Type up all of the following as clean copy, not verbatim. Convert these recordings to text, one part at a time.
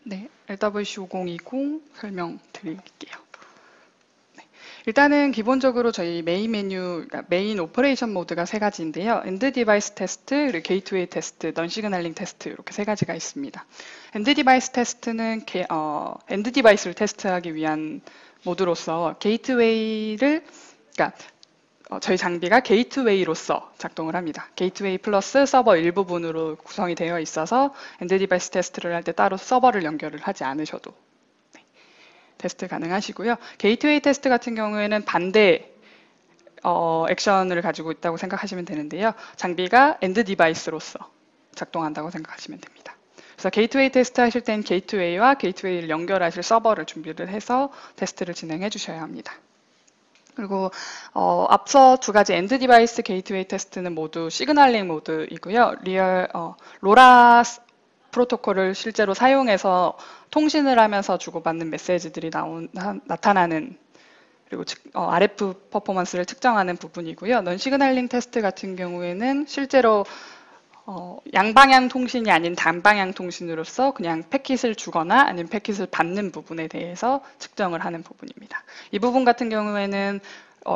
네, LWC5020 설명드릴게요. 네, 일단은 기본적으로 저희 메인 메뉴, 그러니까 메인 오퍼레이션 모드가 세 가지인데요. 엔드 디바이스 테스트, 그리고 게이트웨이 테스트, 넌 시그널링 테스트 이렇게 세 가지가 있습니다. 엔드 디바이스 테스트는 엔드 디바이스를 테스트하기 위한 모드로서 게이트웨이를, 그러니까 저희 장비가 게이트웨이로서 작동을 합니다. 게이트웨이 플러스 서버 일부분으로 구성이 되어 있어서 엔드 디바이스 테스트를 할 때 따로 서버를 연결을 하지 않으셔도 테스트 가능하시고요. 게이트웨이 테스트 같은 경우에는 반대 액션을 가지고 있다고 생각하시면 되는데요. 장비가 엔드 디바이스로서 작동한다고 생각하시면 됩니다. 그래서 게이트웨이 테스트 하실 땐 게이트웨이와 게이트웨이를 연결하실 서버를 준비를 해서 테스트를 진행해 주셔야 합니다. 그리고 앞서 두 가지 엔드 디바이스 게이트웨이 테스트는 모두 시그널링 모드이고요. 로라 프로토콜을 실제로 사용해서 통신을 하면서 주고받는 메시지들이 나타나는, 그리고 RF 퍼포먼스를 측정하는 부분이고요. 넌 시그널링 테스트 같은 경우에는 실제로 양방향 통신이 아닌 단방향 통신으로서 그냥 패킷을 주거나 아니면 패킷을 받는 부분에 대해서 측정을 하는 부분입니다. 이 부분 같은 경우에는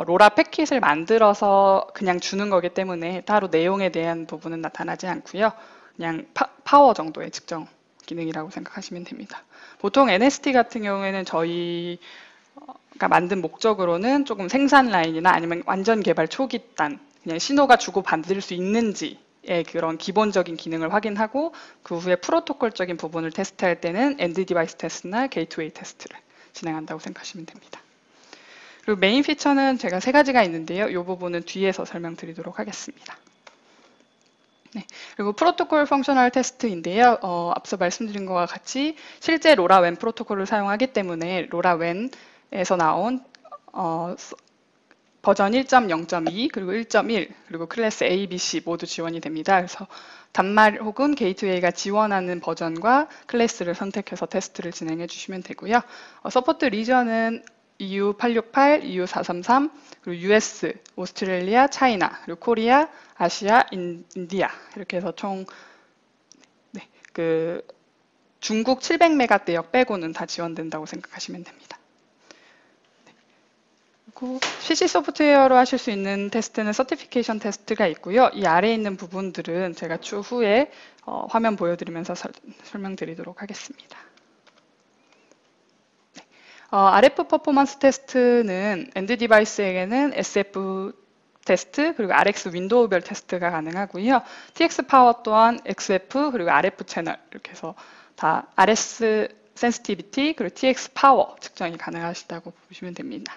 로라 패킷을 만들어서 그냥 주는 거기 때문에 따로 내용에 대한 부분은 나타나지 않고요. 그냥 파워 정도의 측정 기능이라고 생각하시면 됩니다. 보통 NST 같은 경우에는 저희가 만든 목적으로는 조금 생산 라인이나 아니면 완전 개발 초기 단, 그냥 신호가 주고받을 수 있는지 그런 기본적인 기능을 확인하고 그 후에 프로토콜적인 부분을 테스트할 때는 엔드 디바이스 테스트나 게이트웨이 테스트를 진행한다고 생각하시면 됩니다. 그리고 메인 피처는 제가 세 가지가 있는데요. 이 부분은 뒤에서 설명드리도록 하겠습니다. 네, 그리고 프로토콜 펑셔널 테스트인데요. 앞서 말씀드린 것과 같이 실제 로라웬 프로토콜을 사용하기 때문에 로라웬에서 나온 버전 1.0.2 그리고 1.1 그리고 클래스 A, B, C 모두 지원이 됩니다. 그래서 단말 혹은 게이트웨이가 지원하는 버전과 클래스를 선택해서 테스트를 진행해 주시면 되고요. 서포트 리전은 EU868, EU433, 그리고 US, 오스트레일리아, 차이나, 그리고 코리아, 아시아, 인디아 이렇게 해서 총 중국 700메가대역 빼고는 다 지원된다고 생각하시면 됩니다. 그리고 PC 소프트웨어로 하실 수 있는 테스트는 서티피케이션 테스트가 있고요. 이 아래에 있는 부분들은 제가 추후에 화면 보여드리면서 설명드리도록 하겠습니다. RF 퍼포먼스 테스트는 엔드 디바이스에게는 SF 테스트 그리고 RX 윈도우별 테스트가 가능하고요. TX 파워 또한 XF 그리고 RF 채널 이렇게 해서 다 RS 센시티비티 그리고 TX 파워 측정이 가능하시다고 보시면 됩니다.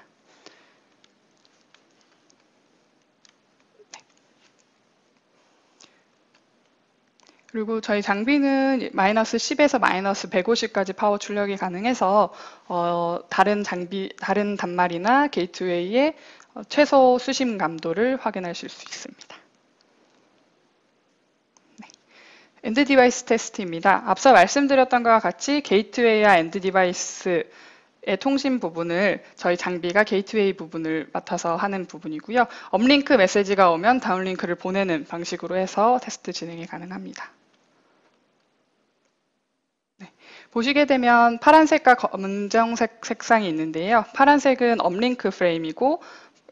그리고 저희 장비는 마이너스 10에서 마이너스 150까지 파워 출력이 가능해서 다른 단말이나 게이트웨이의 최소 수심 감도를 확인하실 수 있습니다. 네. 엔드 디바이스 테스트입니다. 앞서 말씀드렸던 것과 같이 게이트웨이와 엔드 디바이스의 통신 부분을 저희 장비가 게이트웨이 부분을 맡아서 하는 부분이고요. 업링크 메시지가 오면 다운링크를 보내는 방식으로 해서 테스트 진행이 가능합니다. 보시게 되면 파란색과 검정색 색상이 있는데요. 파란색은 업링크 프레임이고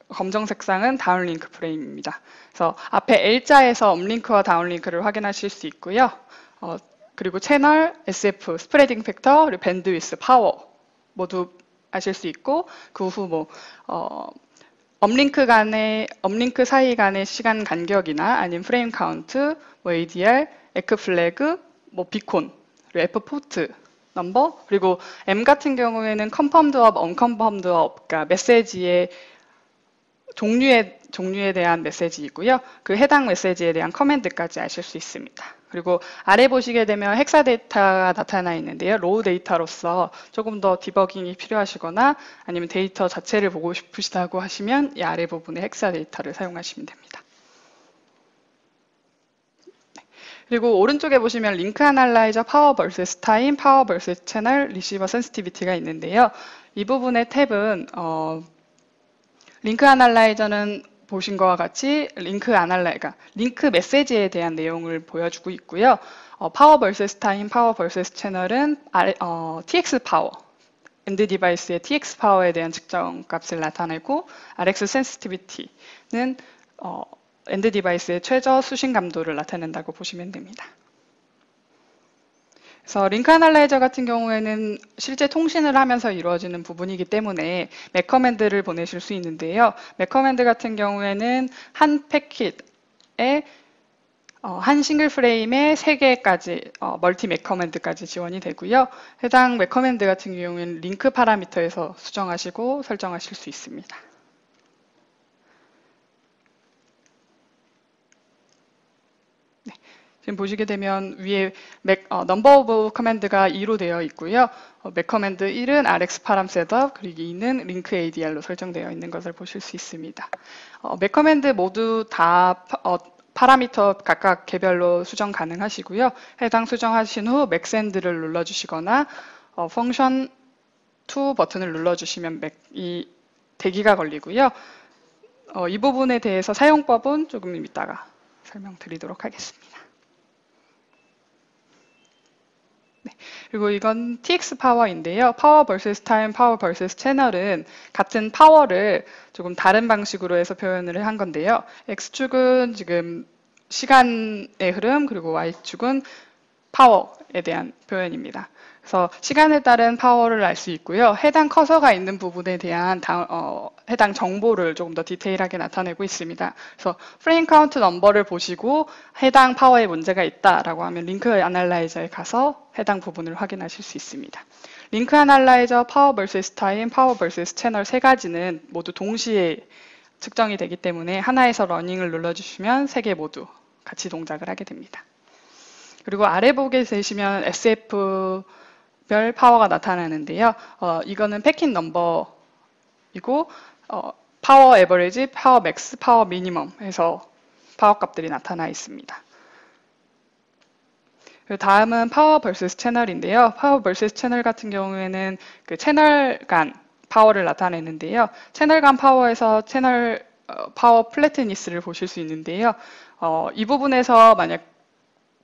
검정 색상은 다운링크 프레임입니다. 그래서 앞에 L자에서 업링크와 다운링크를 확인하실 수 있고요. 그리고 채널, SF, 스프레딩 팩터, 그리고 밴드위스, 파워 모두 아실 수 있고 그 후 업링크 사이 간의 시간 간격이나 아니면 프레임 카운트, ADR, 에크 플래그, 비콘, 그리고 F 포트 넘버, 그리고 M 같은 경우에는 confirmed up, unconfirmed up, 그러니까 메시지의 종류에 대한 메시지이고요. 그 해당 메시지에 대한 커맨드까지 아실 수 있습니다. 그리고 아래 보시게 되면 헥사 데이터가 나타나 있는데요. 로우 데이터로서 조금 더 디버깅이 필요하시거나 아니면 데이터 자체를 보고 싶으시다고 하시면 이 아래 부분에 헥사 데이터를 사용하시면 됩니다. 그리고 오른쪽에 보시면 링크 아날라이저 파워 vs 타임, 파워 vs 채널, 리시버 센시티비티가 있는데요. 이 부분의 탭은 링크 아날라이저는 보신 것과 같이 링크 아날라이가 링크 메시지에 대한 내용을 보여주고 있고요. 파워 vs 타임, 파워 vs 채널은 TX 파워, 엔드 디바이스의 TX 파워에 대한 측정 값을 나타내고 RX sensitivity는 엔드 디바이스의 최저 수신 감도를 나타낸다고 보시면 됩니다. 그래서 링크 아날라이저 같은 경우에는 실제 통신을 하면서 이루어지는 부분이기 때문에 맥 커맨드를 보내실 수 있는데요. 맥 커맨드 같은 경우에는 한 패킷에 한 싱글 프레임에 3개까지 멀티 맥 커맨드까지 지원이 되고요. 해당 맥 커맨드 같은 경우에는 링크 파라미터에서 수정하시고 설정하실 수 있습니다. 네, 지금 보시게 되면 위에 넘버 오브 커맨드가 2로 되어 있고요. 맥 커맨드 1은 RX 파람 셋업, 그리고 2는 링크 ADR로 설정되어 있는 것을 보실 수 있습니다. 맥 커맨드 모두 다 파라미터 각각 개별로 수정 가능하시고요. 해당 수정하신 후 맥센드를 눌러주시거나 펑션 2 버튼을 눌러주시면 맥이 대기가 걸리고요. 이 부분에 대해서 사용법은 조금 이따가 설명드리도록 하겠습니다. 네, 그리고 이건 TX 파워인데요. 파워 vs 타임, 파워 vs 채널은 같은 파워를 조금 다른 방식으로 해서 표현을 한 건데요. X축은 지금 시간의 흐름, 그리고 Y축은 파워에 대한 표현입니다. 그래서 시간에 따른 파워를 알 수 있고요. 해당 커서가 있는 부분에 대한 해당 정보를 조금 더 디테일하게 나타내고 있습니다. 그래서 프레임 카운트 넘버를 보시고 해당 파워에 문제가 있다라고 하면 링크 아날라이저에 가서 해당 부분을 확인하실 수 있습니다. 링크 아날라이저, 파워 vs 타임, 파워 vs 채널 3가지는 모두 동시에 측정이 되기 때문에 하나에서 러닝을 눌러주시면 3개 모두 같이 동작을 하게 됩니다. 그리고 아래 보게 되시면 SF 별 파워가 나타나는데요. 이거는 패킷 넘버이고 파워 에버리지, 파워 맥스, 파워 미니멈 해서 파워 값들이 나타나 있습니다. 다음은 파워 vs 채널인데요. 파워 vs 채널 같은 경우에는 그 채널 간 파워를 나타내는데요. 채널 간 파워에서 채널 파워 플래트니스를 보실 수 있는데요. 이 부분에서 만약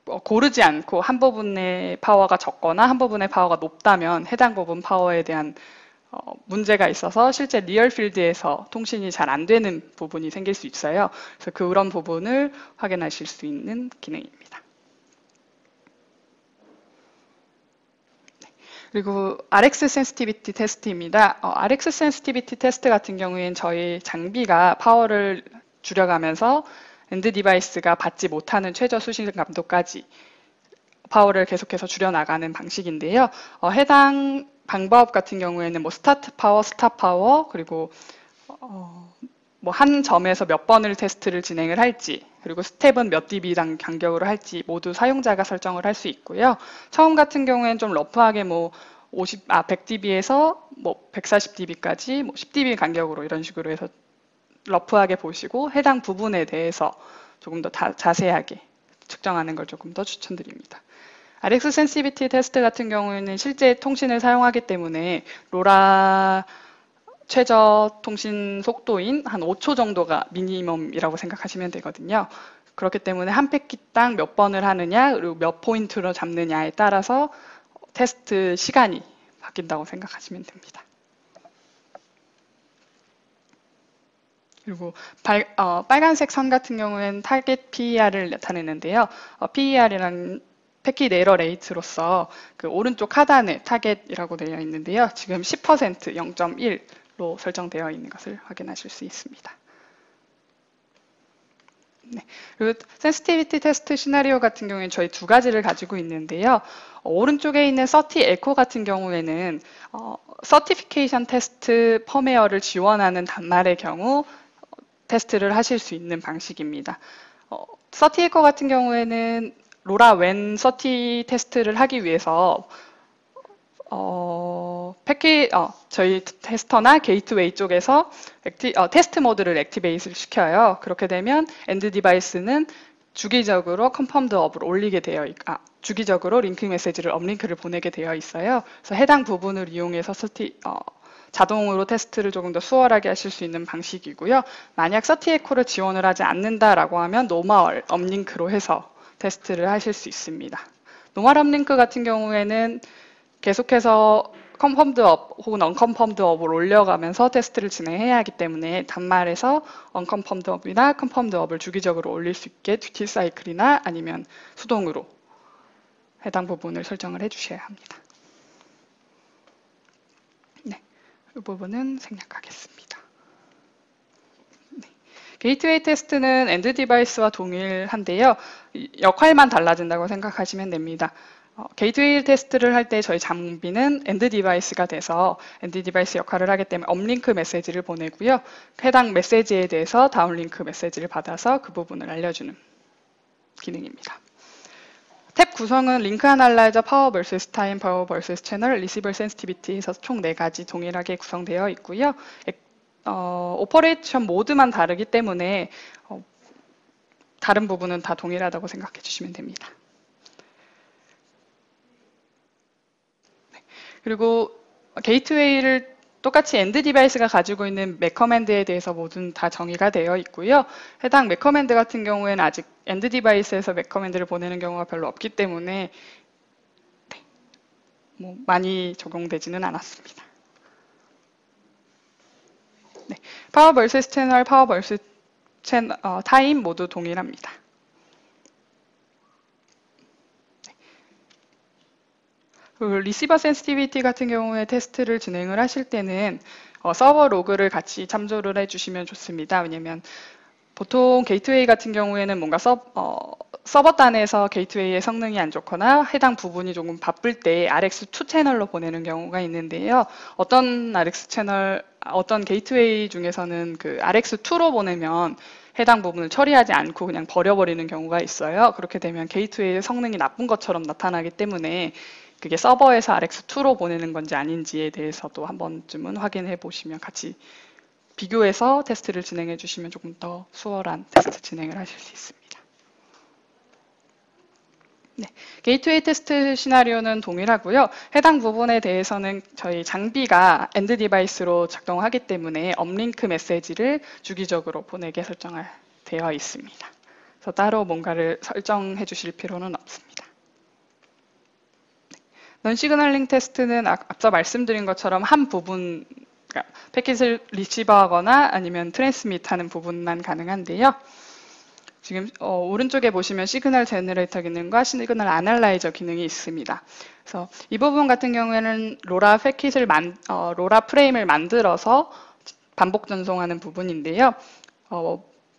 고르지 않고 한 부분의 파워가 적거나 한 부분의 파워가 높다면 해당 부분 파워에 대한 문제가 있어서 실제 리얼 필드에서 통신이 잘 안 되는 부분이 생길 수 있어요. 그래서 그런 부분을 확인하실 수 있는 기능입니다. 그리고 RX 센시티비티 테스트입니다. RX 센시티비티 테스트 같은 경우에는 저희 장비가 파워를 줄여가면서 엔드 디바이스가 받지 못하는 최저 수신 감도까지 파워를 계속해서 줄여나가는 방식인데요. 해당 방법 같은 경우에는 뭐 스타트 파워, 스탑 파워, 그리고 뭐 한 점에서 몇 번을 테스트를 진행을 할지, 그리고 스텝은 몇 dB당 간격으로 할지 모두 사용자가 설정을 할 수 있고요. 처음 같은 경우에는 좀 러프하게 뭐 100dB에서 뭐 140dB까지 뭐 10dB 간격으로 이런 식으로 해서 러프하게 보시고 해당 부분에 대해서 조금 더 자세하게 측정하는 걸 조금 더 추천드립니다. RX 센시티비티 테스트 같은 경우에는 실제 통신을 사용하기 때문에 로라 최저 통신 속도인 한 5초 정도가 미니멈이라고 생각하시면 되거든요. 그렇기 때문에 한 패킷당 몇 번을 하느냐, 그리고 몇 포인트로 잡느냐에 따라서 테스트 시간이 바뀐다고 생각하시면 됩니다. 그리고 빨간색 선 같은 경우에는 타겟 PER을 나타내는데요. PER이라는 패킷 에러 레이트로서 그 오른쪽 하단에 타겟이라고 되어 있는데요. 지금 10%, 0.1로 설정되어 있는 것을 확인하실 수 있습니다. 네. 그리고 센시티비티 테스트 시나리오 같은 경우에는 저희 2가지를 가지고 있는데요. 오른쪽에 있는 서티 에코 같은 경우에는 서티피케이션 테스트 펌웨어를 지원하는 단말의 경우 테스트를 하실 수 있는 방식입니다. 서티 에코 같은 경우에는 로라 웬 서티 테스트를 하기 위해서 저희 테스터나 게이트웨이 쪽에서 테스트 모드를 액티베이트를 시켜요. 그렇게 되면 엔드 디바이스는 주기적으로 컨펌드 업을 올리게 되어 주기적으로 링크 메시지를 업링크를 보내게 되어 있어요. 그래서 해당 부분을 이용해서 자동으로 테스트를 조금 더 수월하게 하실 수 있는 방식이고요. 만약 30에코를 지원을 하지 않는다라고 하면 노멀 업링크로 해서 테스트를 하실 수 있습니다. 노멀 업링크 같은 경우에는 계속해서 confirmed up 혹은 unconfirmed up을 올려가면서 테스트를 진행해야 하기 때문에 단말에서 unconfirmed up이나 confirmed up을 주기적으로 올릴 수 있게 듀티 사이클이나 아니면 수동으로 해당 부분을 설정을 해주셔야 합니다. 네, 이 부분은 생략하겠습니다. 네. 게이트웨이 테스트는 엔드 디바이스와 동일한데요. 역할만 달라진다고 생각하시면 됩니다. 게이트웨이 테스트를 할 때 저희 장비는 엔드 디바이스가 돼서 엔드 디바이스 역할을 하기 때문에 업링크 메시지를 보내고요. 해당 메시지에 대해서 다운링크 메시지를 받아서 그 부분을 알려주는 기능입니다. 탭 구성은 링크 애널라이저, 파워 vs 타임, 파워 vs 채널, 리시버 센시티비티 해서 총 4가지 동일하게 구성되어 있고요. 오퍼레이션 모드만 다르기 때문에 다른 부분은 다 동일하다고 생각해 주시면 됩니다. 그리고 게이트웨이를 똑같이 엔드 디바이스가 가지고 있는 맥 커맨드에 대해서 모든 다 정의가 되어 있고요. 해당 맥 커맨드 같은 경우에는 아직 엔드 디바이스에서 맥 커맨드를 보내는 경우가 별로 없기 때문에 많이 적용되지는 않았습니다. 네, 파워 vs 채널, 파워 vs 타임 모두 동일합니다. 리시버 센시티비티 같은 경우에 테스트를 진행을 하실 때는 서버 로그를 같이 참조를 해주시면 좋습니다. 왜냐하면 보통 게이트웨이 같은 경우에는 뭔가 서버 단에서 게이트웨이의 성능이 안 좋거나 해당 부분이 조금 바쁠 때 RX2 채널로 보내는 경우가 있는데요. 어떤 게이트웨이 중에서는 그 RX2로 보내면 해당 부분을 처리하지 않고 그냥 버려버리는 경우가 있어요. 그렇게 되면 게이트웨이의 성능이 나쁜 것처럼 나타나기 때문에 그게 서버에서 RX2로 보내는 건지 아닌지에 대해서도 한 번쯤은 확인해 보시면 같이 비교해서 테스트를 진행해 주시면 조금 더 수월한 테스트 진행을 하실 수 있습니다. 네, 게이트웨이 테스트 시나리오는 동일하고요. 해당 부분에 대해서는 저희 장비가 엔드 디바이스로 작동하기 때문에 업링크 메시지를 주기적으로 보내게 설정되어 있습니다. 그래서 따로 뭔가를 설정해 주실 필요는 없습니다. 넌시그널링 테스트는 앞서 말씀드린 것처럼 한 부분, 그러니까 패킷을 리시버하거나 아니면 트랜스밋하는 부분만 가능한데요. 지금 오른쪽에 보시면 시그널 제너레이터 기능과 시그널 애널라이저 기능이 있습니다. 그래서 이 부분 같은 경우에는 로라 프레임을 만들어서 반복 전송하는 부분인데요.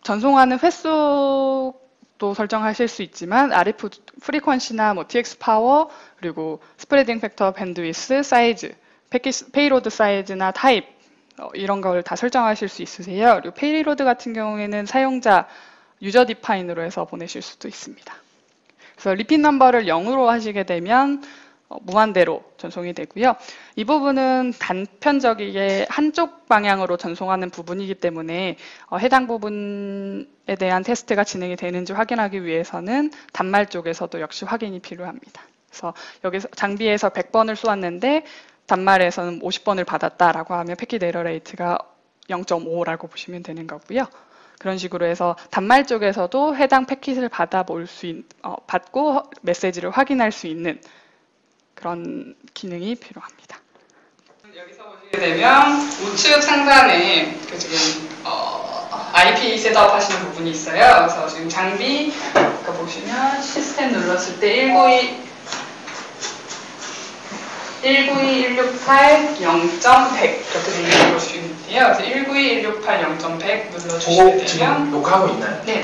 전송하는 횟수 또 설정하실 수 있지만 RF 프리퀀시나 TX 파워 그리고 스프레딩 팩터, 밴드위스, 사이즈, 페이로드 사이즈나 타입 이런 걸 다 설정하실 수 있으세요. 그리고 페이로드 같은 경우에는 사용자 유저 디파인으로 해서 보내실 수도 있습니다. 그래서 리핏 넘버를 0으로 하시게 되면 무한대로 전송이 되고요. 이 부분은 단편적이게 한쪽 방향으로 전송하는 부분이기 때문에 해당 부분에 대한 테스트가 진행이 되는지 확인하기 위해서는 단말 쪽에서도 역시 확인이 필요합니다. 그래서 여기서 장비에서 100번을 쏘았는데 단말에서는 50번을 받았다라고 하면 패킷 에러 레이트가 0.5라고 보시면 되는 거고요. 그런 식으로 해서 단말 쪽에서도 해당 패킷을 받고 메시지를 확인할 수 있는 그런 기능이 필요합니다. 여기서 보시게 되면 우측 상단에 지금 IP 셋업 하시는 부분이 있어요. 그래서 지금 장비 보시면 시스템 눌렀을 때 192.168 0.100 이렇게 되는 걸 수 있는데요. 그래서 192.168 0.100 눌러주시게 되면 지금 녹화하고 있나요? 네.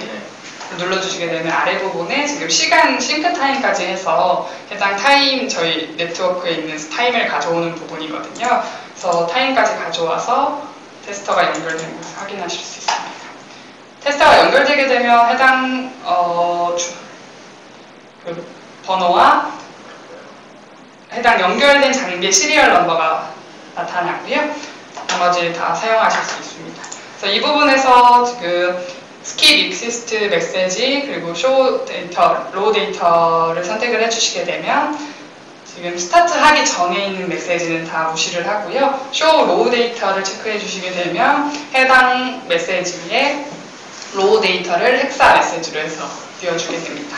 눌러주시게 되면 아래 부분에 지금 시간 싱크 타임까지 해서 해당 타임 저희 네트워크에 있는 타임을 가져오는 부분이거든요. 그래서 타임까지 가져와서 테스터가 연결된 것을 확인하실 수 있습니다. 테스터가 연결되게 되면 해당 그 번호와 해당 연결된 장비의 시리얼 넘버가 나타나고요. 나머지 다 사용하실 수 있습니다. 그래서 이 부분에서 지금 skip exist 메시지 그리고 show 데이터, raw 데이터를 선택을 해주시게 되면 지금 스타트하기 전에 있는 메시지는 다 무시를 하고요. show 로우 데이터를 체크해 주시게 되면 해당 메시지에 로우 데이터를 헥사 메시지로 해서 띄워주게 됩니다.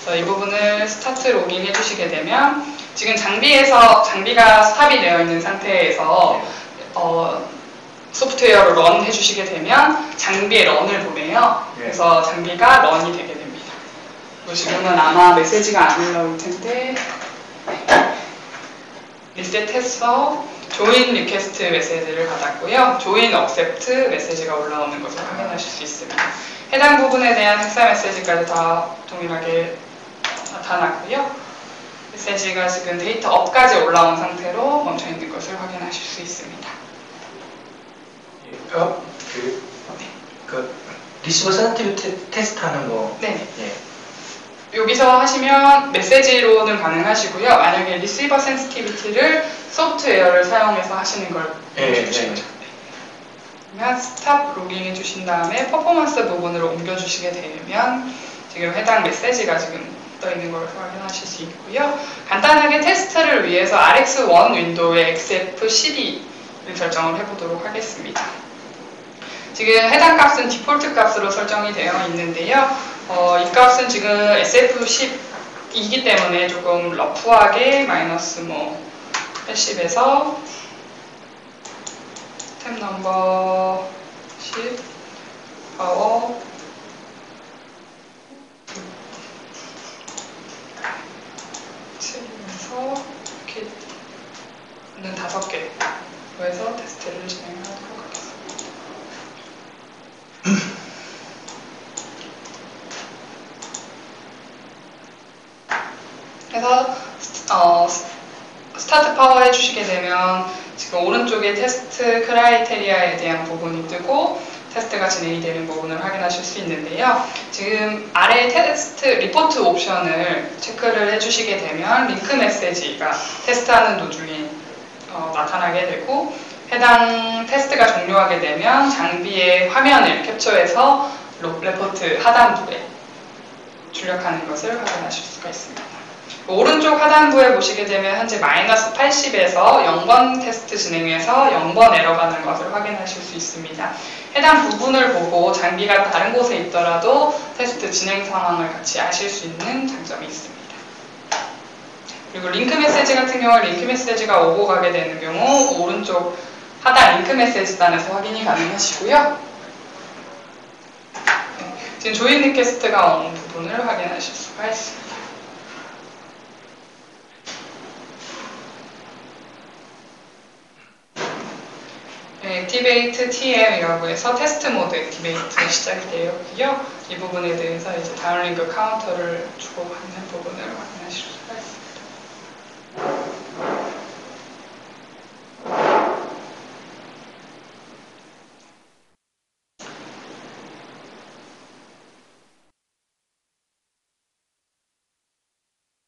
그래서 이 부분을 스타트 로깅 해주시게 되면 지금 장비가 스탑이 되어 있는 상태에서 소프트웨어로 런 해주시게 되면 장비에 런을 보내요. 그래서 장비가 런이 되게 됩니다. 지금은 아마 메시지가 안 올라올 텐데 리셋해서 join 리퀘스트 메시지를 받았고요. join accept 메시지가 올라오는 것을 확인하실 수 있습니다. 해당 부분에 대한 헥사 메시지까지 다 동일하게 나타났고요. 메시지가 지금 데이터 업까지 올라온 상태로 멈춰 있는 것을 확인하실 수 있습니다. 리시버 센티비티 테스트하는 거. 네. 여기서 하시면 메시지로는 가능하시고요. 만약에 리시버 센시티비티를 소프트웨어를 사용해서 하시는 걸 보여주시죠. 그러면 스탑 로깅 해주신 다음에 퍼포먼스 부분으로 옮겨주시게 되면 지금 해당 메시지가 지금 떠 있는 걸 확인하실 수 있고요. 간단하게 테스트를 위해서 RX1 윈도우의 XF12를 설정을 해보도록 하겠습니다. 지금 해당 값은 디폴트 값으로 설정이 되어 있는데요. 이 값은 지금 SF10이기 때문에 조금 러프하게 마이너스 80에서 템 넘버 10 파워 7에서 이렇게는 5개로 해서 테스트를 진행하도록 하겠습니다. 그래서 스타트 파워 해주시게 되면 지금 오른쪽에 테스트 크라이테리아에 대한 부분이 뜨고 테스트가 진행이 되는 부분을 확인하실 수 있는데요. 지금 아래 테스트 리포트 옵션을 체크를 해주시게 되면 링크 메시지가 테스트하는 도중에 나타나게 되고 해당 테스트가 종료하게 되면 장비의 화면을 캡처해서 레포트 하단부에 출력하는 것을 확인하실 수가 있습니다. 오른쪽 하단부에 보시게 되면 현재 마이너스 80에서 0번 테스트 진행해서 0번 에러가 나는 것을 확인하실 수 있습니다. 해당 부분을 보고 장비가 다른 곳에 있더라도 테스트 진행 상황을 같이 아실 수 있는 장점이 있습니다. 그리고 링크 메시지 같은 경우 링크 메시지가 오고 가게 되는 경우 오른쪽 하단 링크 메시지단에서 확인이 가능하시고요. 지금 조인 리퀘스트가 온 부분을 확인하실 수가 있습니다. 액티베이트 TM이라고 해서 테스트 모드 액티베이트 시작이 되었고요. 이 부분에 대해서 이제 다운링크 카운터를 주고받는 부분을 확인하실 수가 있습니다.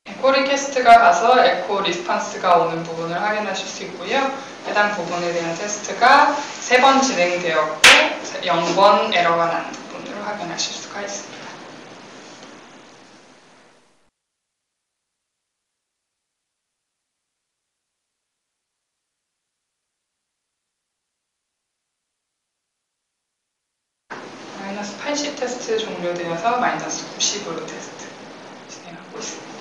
에코 리퀘스트가 가서 에코 리스판스가 오는 부분을 확인하실 수 있고요. 해당 부분에 대한 테스트가 3번 진행되었고 0번 에러가 나는 부분을 확인하실 수가 있습니다. 마이너스 80 테스트 종료되어서 마이너스 90으로 테스트 진행하고 있습니다.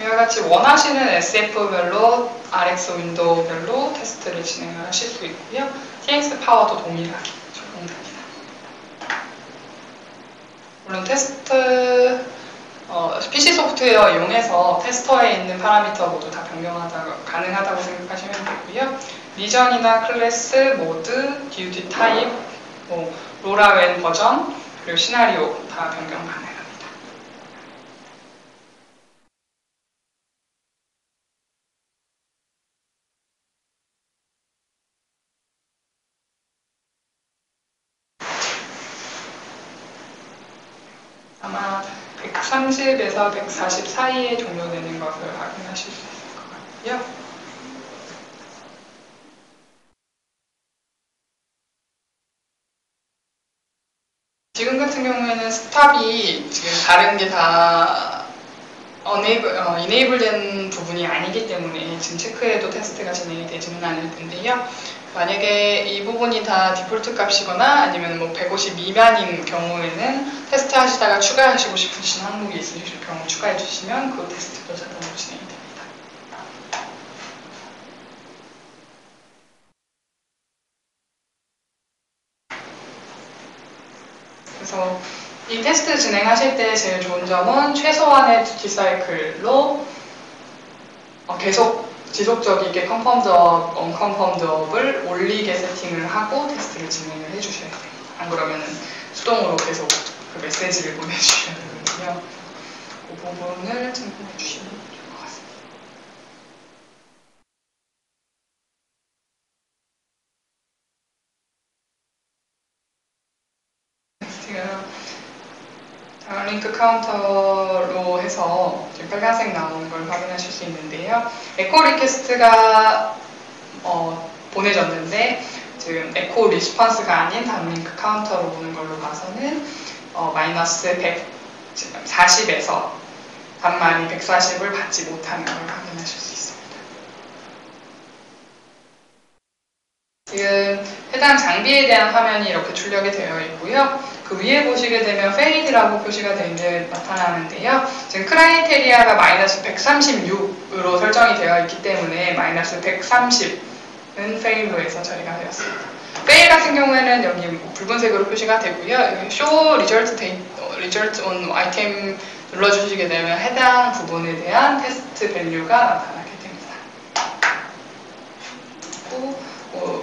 이와 같이 원하시는 SF별로 RX 윈도우별로 테스트를 진행을 하실 수 있고요. TX 파워도 동일하게 적용됩니다. 물론 테스트 PC 소프트웨어 이용해서 테스터에 있는 파라미터 모두 다 가능하다고 생각하시면 되고요. 리전이나 클래스, 모드, 듀티 타입, 로라웬 버전, 그리고 시나리오 다 변경 가능합니다. 아마 130에서 140 사이에 종료되는 것을 확인하실 수 있을 것 같고요. 지금 같은 경우에 경우에는 스탑이 지금 다른 게 다 이네이블 된 부분이 아니기 때문에 지금 체크해도 테스트가 진행이 되지는 않을 텐데요. 만약에 이 부분이 다 디폴트 값이거나 아니면 뭐 150 미만인 경우에는 테스트 하시다가 추가하시고 싶으신 항목이 있으실 경우 추가해 주시면 그 테스트도 자동으로 진행이 됩니다. 그래서 이 테스트 진행하실 때 제일 좋은 점은 최소한의 듀티 사이클로 계속 지속적이게 컨펌드업, 언컨펌드업을 올리게 세팅을 하고 테스트를 진행을 해주셔야 돼요. 안 그러면 수동으로 계속 그 메시지를 보내주셔야 되거든요. 그 부분을 참고해 주시면 좋을 것 같습니다. 지금 링크 카운터로 해서 지금 빨간색 나오는 걸 확인하실 수 있는데요. 에코 리퀘스트가 보내졌는데 지금 에코 리스폰스가 아닌 다음 링크 카운터로 오는 걸로 봐서는 마이너스 140에서 단말이 140을 받지 못하는 걸 확인하실 수 있습니다. 지금 해당 장비에 대한 화면이 이렇게 출력이 되어 있고요. 그 위에 보시게 되면 fail이라고 표시가 되어 있는 나타나는데요. 지금 크라이테리아가 마이너스 136으로 설정이 되어 있기 때문에 마이너스 130은 fail로 해서 처리가 되었습니다. fail 같은 경우에는 여기 붉은색으로 표시가 되고요. 여기 show result on item 눌러주시게 되면 해당 부분에 대한 테스트 밸류가 나타나게 됩니다.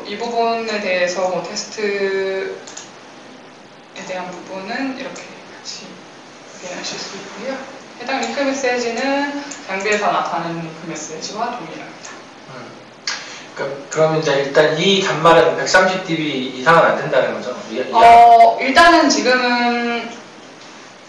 이 부분에 대해서 테스트에 대한 부분은 이렇게 같이 확인하실 수 있고요. 해당 링크 메시지는 장비에서 나타나는 링크 메시지와 동일합니다. 그럼 이제 일단 이 단말은 130dB 이상은 안 된다는 거죠? 일단은 지금은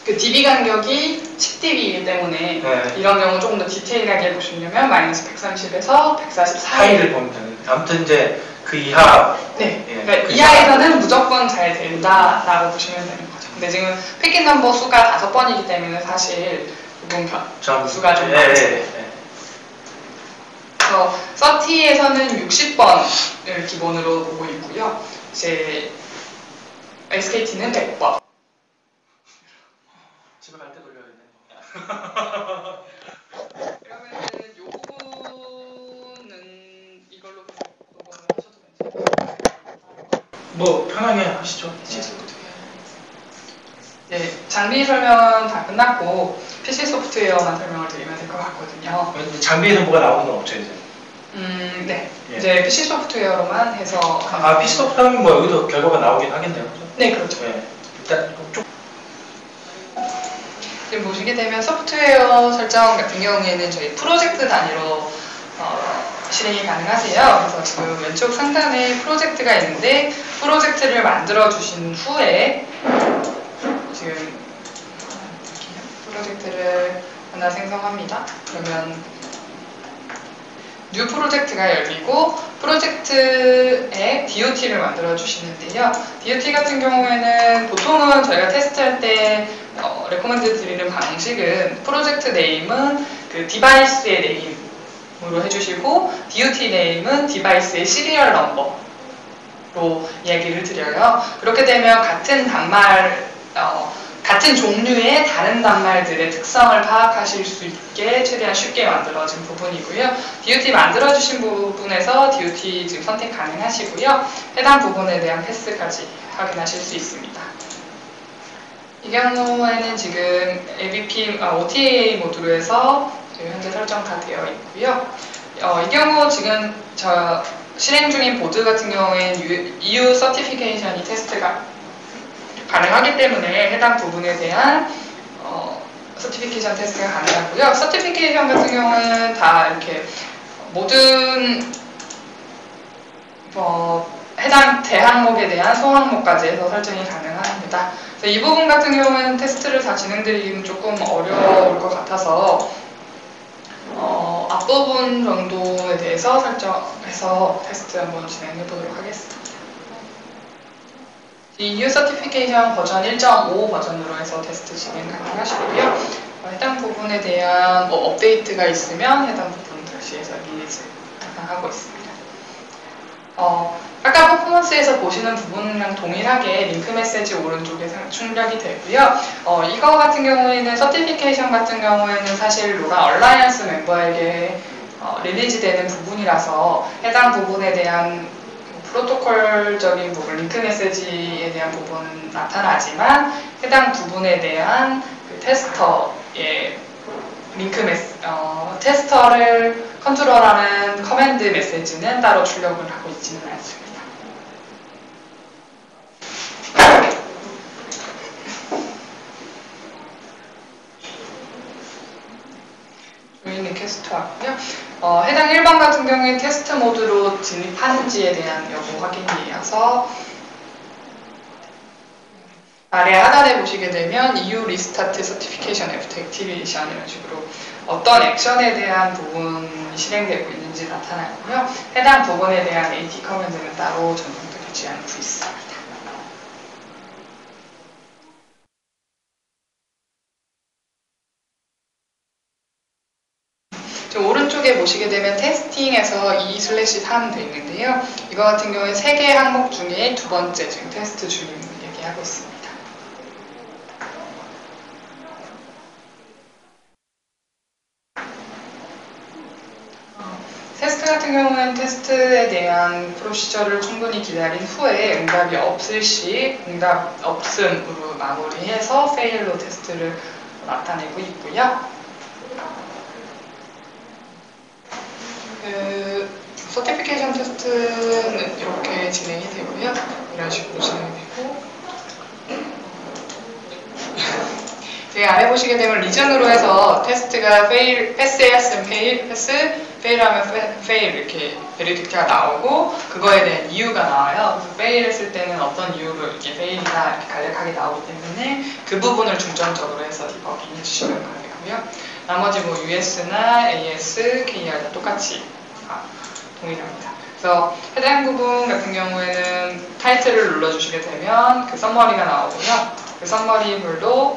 그 dB 간격이 10dB이기 때문에 네. 이런 경우 조금 더 디테일하게 보시려면 마이너스 130에서 144 사이를 보면 되는데 아무튼 이제 그 이하 네, 그러니까 그 이하에서는 무조건 잘 된다라고 보시면 되는 거죠. 근데 지금 패킷 넘버 수가 5번이기 때문에 사실 부분 수가 좀 많죠. 그래서 30에서는 60번을 기본으로 보고 있고요. 이제 SKT는 100번. 집에 갈 때 돌려야 되네. 그러면은 이 부분은 이걸로 녹음을 하셔도 괜찮아요. 뭐 편하게 하시죠. PC 소프트웨어. 네, 장비 설명은 다 끝났고 PC 소프트웨어만 설명을 드리면 될 것 같거든요. 장비에는 뭐가 나오는 건 없죠 이제. 네. 예. 이제 PC 소프트웨어로만 해서 PC 소프트웨어는 뭐 여기도 결과가 나오긴 하겠네요. 그렇죠? 네, 그렇죠. 예. 일단 쭉. 지금 보시게 되면 소프트웨어 설정 같은 경우에는 저희 프로젝트 단위로 실행이 가능하세요. 그래서 지금 왼쪽 상단에 프로젝트가 있는데 프로젝트를 만들어 주신 후에 지금 프로젝트를 하나 생성합니다. 그러면 뉴 프로젝트가 열리고 프로젝트에 DOT를 만들어 주시는데요. DOT 같은 경우에는 보통은 저희가 테스트할 때 레코멘드 드리는 방식은 프로젝트 네임은 그 디바이스의 네임으로 해주시고 DOT 네임은 디바이스의 시리얼 넘버로 이야기를 드려요. 그렇게 되면 같은 단말 같은 종류의 다른 단말들의 특성을 파악하실 수 있게 최대한 쉽게 만들어진 부분이고요. DOT 만들어주신 부분에서 DOT 지금 선택 가능하시고요. 해당 부분에 대한 패스까지 확인하실 수 있습니다. 이 경우에는 지금 ABP, OTA 모드로 해서 지금 현재 설정 다 되어 있고요. 이 경우 지금 실행 중인 보드 같은 경우에는 EU 서티피케이션이 테스트가 가능하기 때문에 해당 부분에 대한 서티피케이션 테스트가 가능하고요. 서티피케이션 같은 경우는 다 이렇게 모든 해당 대항목에 대한 소항목까지 해서 설정이 가능합니다. 그래서 이 부분 같은 경우에는 테스트를 다 진행드리기는 조금 어려울 것 같아서 앞부분 정도에 대해서 설정해서 테스트 한번 진행해 보도록 하겠습니다. 이 뉴 서티피케이션 버전 1.5 버전으로 해서 테스트 진행 가능하시고요. 해당 부분에 대한 업데이트가 있으면 해당 부분 다시 해서 리리즈 가능하고 있습니다. 아까 퍼포먼스에서 보시는 부분이랑 동일하게 링크 메시지 오른쪽에 출력이 되고요. 이거 같은 경우에는 서티피케이션 같은 경우에는 사실 로라 얼라이언스 멤버에게 릴리즈 되는 부분이라서 해당 부분에 대한 프로토콜적인 부분, 링크 메시지에 대한 부분은 나타나지만 해당 부분에 대한 그 테스터의 테스터를 컨트롤하는 커맨드 메시지는 따로 출력을 하고 있지는 않습니다. 조인 리퀘스트 하고요. 해당 1번 같은 경우에 테스트 모드로 진입하는지에 대한 여부 확인이어서 아래 하단에 보시게 되면 EU 리스타트 서티피케이션 애프터 액티베이션 이런 식으로 어떤 액션에 대한 부분이 실행되고 있는지 나타나고요. 해당 부분에 대한 AT 커맨드는 따로 전송되지 않고 있습니다. 오른쪽에 보시게 되면 테스팅에서 2/3 되어 있는데요. 이거 같은 경우에 3개 항목 중에 두 번째 지금 테스트 중임을 얘기하고 있습니다. 테스트 같은 경우는 테스트에 대한 프로시저를 충분히 기다린 후에 응답이 없을 시 응답 없음으로 마무리해서 페일로 테스트를 나타내고 있고요. 서티피케이션 테스트는 이렇게 진행이 되고요. 이런 식으로 진행이 되고 여기 아래 보시게 되면 리전으로 해서 테스트가 패스했으면 패스, 페일하면 페일 이렇게 베리딕트가 나오고 그거에 대한 이유가 나와요. 그래서 페일했을 때는 어떤 이유로 이렇게 페일이나 이렇게 간략하게 나오기 때문에 그 부분을 중점적으로 해서 디버깅 해주시면 되고요. 나머지 뭐 US나 AS, KR 다 똑같이 동일합니다. 그래서 해당 부분 같은 경우에는 타이틀을 눌러주시게 되면 그 썸머리가 나오고요. 그 썸머리물도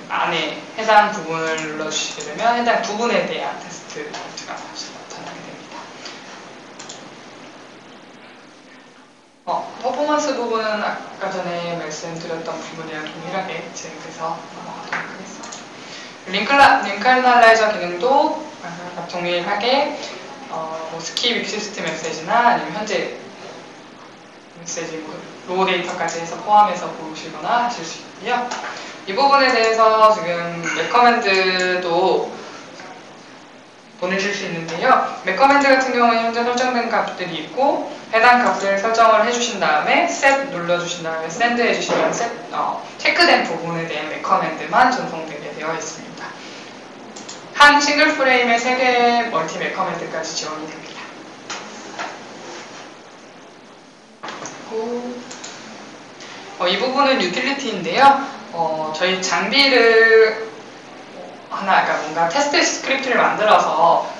안에 해당 부분을 눌러주시게 되면 해당 부분에 대한 테스트 포인트가 다시 나타나게 됩니다. 퍼포먼스 부분은 아까 전에 말씀드렸던 부분이랑 동일하게 진행돼서 넘어가도록 하겠습니다. 링크 애널라이저 기능도 동일하게 뭐 스킵 익시스트 메시지나 아니면 현재 메시지 로우 데이터까지 해서 포함해서 보시거나 하실 수 있고요. 이 부분에 대해서 지금 맥커맨드도 보내실 수 있는데요. 맥커맨드 같은 경우는 현재 설정된 값들이 있고 해당 값을 설정을 해주신 다음에 set 눌러주신 다음에 send 해주시면 체크된 부분에 대한 맥커맨드만 전송되게 되어 있습니다. 한 싱글 프레임에 3개의 멀티 맥커맨드까지 지원이 됩니다. 이 부분은 유틸리티인데요. 저희 장비를 그러니까 뭔가 테스트 스크립트를 만들어서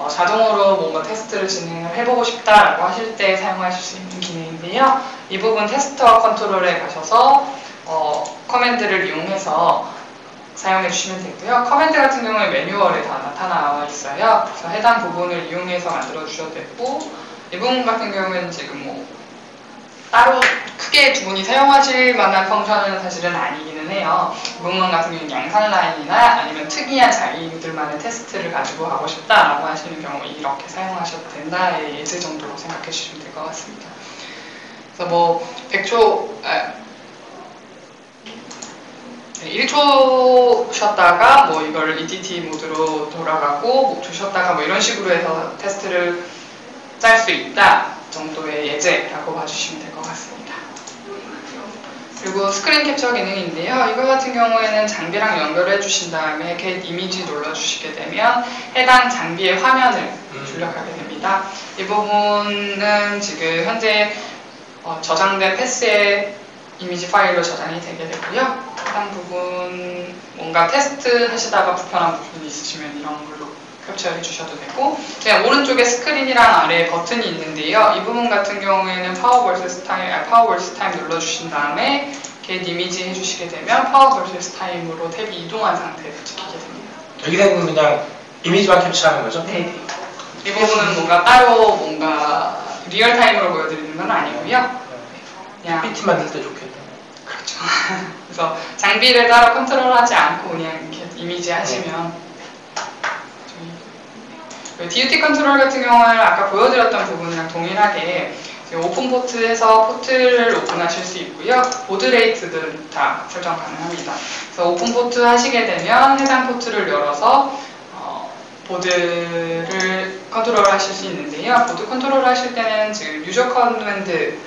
자동으로 뭔가 테스트를 진행을 해보고 싶다라고 하실 때 사용하실 수 있는 기능인데요. 이 부분 테스터 컨트롤에 가셔서 커맨드를 이용해서 사용해 주시면 되고요. 커맨드 같은 경우에 매뉴얼에 다 나타나와 있어요. 그래서 해당 부분을 이용해서 만들어 주셔도 되고 이 부분 같은 경우에는 지금 뭐 따로 크게 두 분이 사용하실 만한 펑션은 사실은 아니기는 해요. 이 부분 같은 경우는 양산 라인이나 아니면 특이한 자기들만의 테스트를 가지고 가고 싶다라고 하시는 경우 이렇게 사용하셔도 된다의 예제 정도로 생각해 주시면 될 것 같습니다. 그래서 뭐 1초 쉬었다가 뭐 이걸 ETT 모드로 돌아가고 뭐 쉬었다가 뭐 이런 식으로 해서 테스트를 짤 수 있다 정도의 예제라고 봐주시면 될 것 같습니다. 그리고 스크린 캡처 기능인데요. 이거 같은 경우에는 장비랑 연결해 주신 다음에 get 이미지 눌러주시게 되면 해당 장비의 화면을 출력하게 됩니다. 이 부분은 지금 현재 저장된 패스의 이미지 파일로 저장이 되게 되고요. 해당 부분 뭔가 테스트 하시다가 불편한 부분이 있으시면 이런 걸로 캡처해 주셔도 되고, 그냥 오른쪽에 스크린이랑 아래에 버튼이 있는데요. 이 부분 같은 경우에는 파워 vs 타임 눌러주신 다음에 get 이미지 해주시게 되면 파워 vs 타임으로 탭이 이동한 상태에서 찍히게 됩니다. 여기서는 그냥 이미지만 캡처하는 거죠? 네. 이 부분은 뭔가 따로 뭔가 리얼타임으로 보여드리는 건 아니고요. 그냥 PPT 만들 때 좋겠다. 그렇죠. 그래서 장비를 따로 컨트롤하지 않고 그냥 이렇게 이미지 하시면 DUT 컨트롤 같은 경우는 아까 보여드렸던 부분이랑 동일하게 오픈 포트에서 포트를 오픈하실 수 있고요. 보드 레이트들 다 설정 가능합니다. 그래서 오픈 포트 하시게 되면 해당 포트를 열어서 보드를 컨트롤 하실 수 있는데요. 보드 컨트롤 하실 때는 지금 유저 커맨드를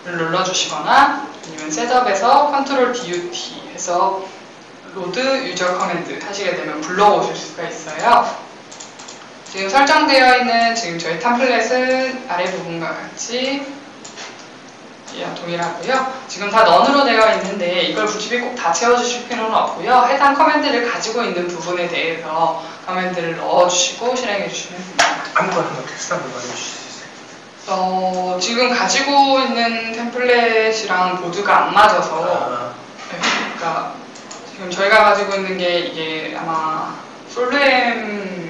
눌러주시거나 아니면 셋업에서 컨트롤 DUT 해서 로드 유저 커맨드 하시게 되면 불러오실 수가 있어요. 지금 설정되어 있는 지금 저희 템플릿은 아래 부분과 같이 동일하고요. 지금 다 넌으로 되어 있는데 이걸 굳이 꼭 다 채워주실 필요는 없고요. 해당 커맨드를 가지고 있는 부분에 대해서 커맨드를 넣어주시고 실행해 주시면 됩니다. 아무거나 한번 테스트 한번 해주실 수 있어요? 지금 가지고 있는 템플릿이랑 보드가 안 맞아서 네, 그러니까 지금 저희가 가지고 있는 게 이게 아마 솔렘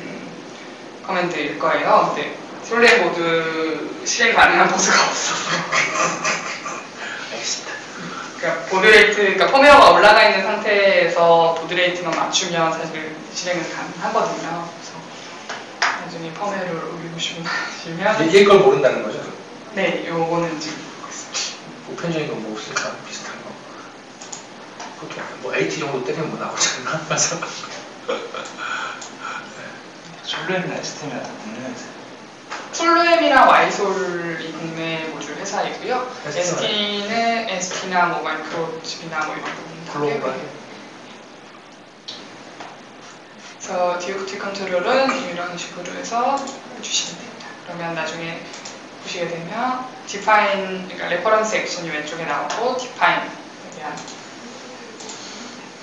커맨드일 거예요. 근데 솔렘 보드 실행 가능한 보드가 없어서 알겠습니다. 그러니까 보드레이트, 그러니까 펌웨어가 올라가 있는 상태에서 보드레이트만 맞추면 사실 실행은 가능하거든요. 그래서 나중에 펌웨어를 올리고 싶으시면 얘 걸 모른다는 거죠? 네, 요거는 지금 보고 있습니다. 보편적인 건 뭐 없을까? 비슷한 거. 보통 뭐 AT 정도 때리면 뭐 나오잖아. 맞아. 솔루엠이나 STM이나 다 국내에서 솔루엠이랑 와이솔이 국내 모듈 회사이고요. ST는 ST나 뭐 마이크로칩이나 뭐 이런 부분 다 글로벌. 그래서 DUT 컨트롤은 이런 식으로 해서 해주시면 됩니다. 그러면 나중에 보시게 되면 define, 그러니까 레퍼런스 액션이 왼쪽에 나오고 define에 대한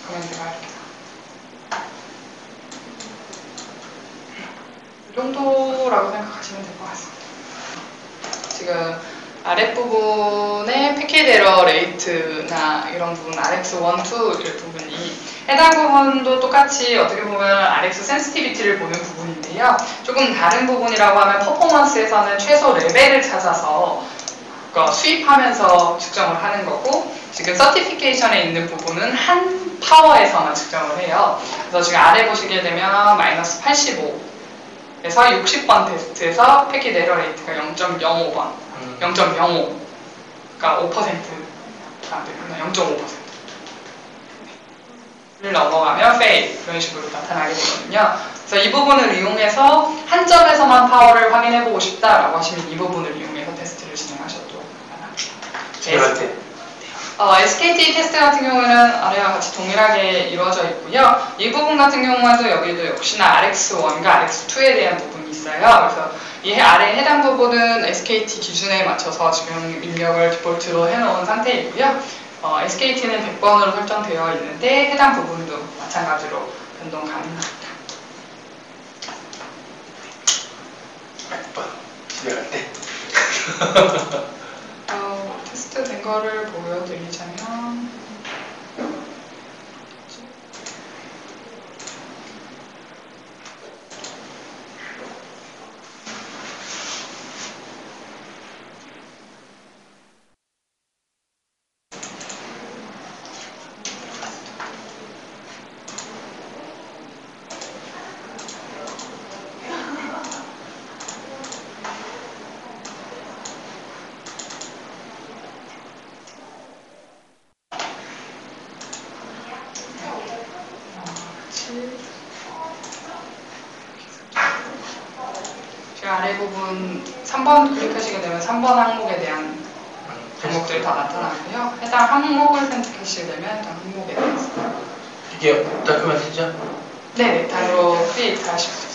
커맨드가 이렇게 나옵니다. 이 정도라고 생각하시면 될 것 같습니다. 지금 아랫부분에 패킷 에러 레이트나 이런 부분 RX1, 2 이런 부분이 해당 부분도 똑같이 어떻게 보면 RX 센시티비티를 보는 부분인데요. 조금 다른 부분이라고 하면 퍼포먼스에서는 최소 레벨을 찾아서 수입하면서 측정을 하는 거고, 지금 서티피케이션에 있는 부분은 한 파워에서만 측정을 해요. 그래서 지금 아래 보시게 되면 마이너스 85에서 60번 테스트에서 패킷 에러 레이트가 0.05번, 0.05, 그러니까 5%가 안 되구나, 0.5%를 넘어가면 fail, 이런 식으로 나타나게 되거든요. 그래서 이 부분을 이용해서 한 점에서만 파워를 확인해보고 싶다라고 하시면 이 부분을 이용해서 테스트를 진행하셔도 가능합니다. SKT 테스트 같은 경우에는 아래와 같이 동일하게 이루어져 있고요. 이 부분 같은 경우에도 여기도 역시나 RX1과 RX2에 대한 부분이 있어요. 그래서 이 아래 해당 부분은 SKT 기준에 맞춰서 지금 입력을 디폴트로 해놓은 상태이고요. SKT는 100번으로 설정되어 있는데 해당 부분도 마찬가지로 변동 가능합니다. 100번 집에 갈 때. 테스트 된 거를 보여드리자면 제가 아래 부분 3번 클릭하시게 되면 3번 항목에 대한 항목들이 다 나타나고요. 해당 항목을 선택하시게 되면 해당 항목에 대해서 이게 다큐멘트죠? 네네, 단으로 크리에이트 하시면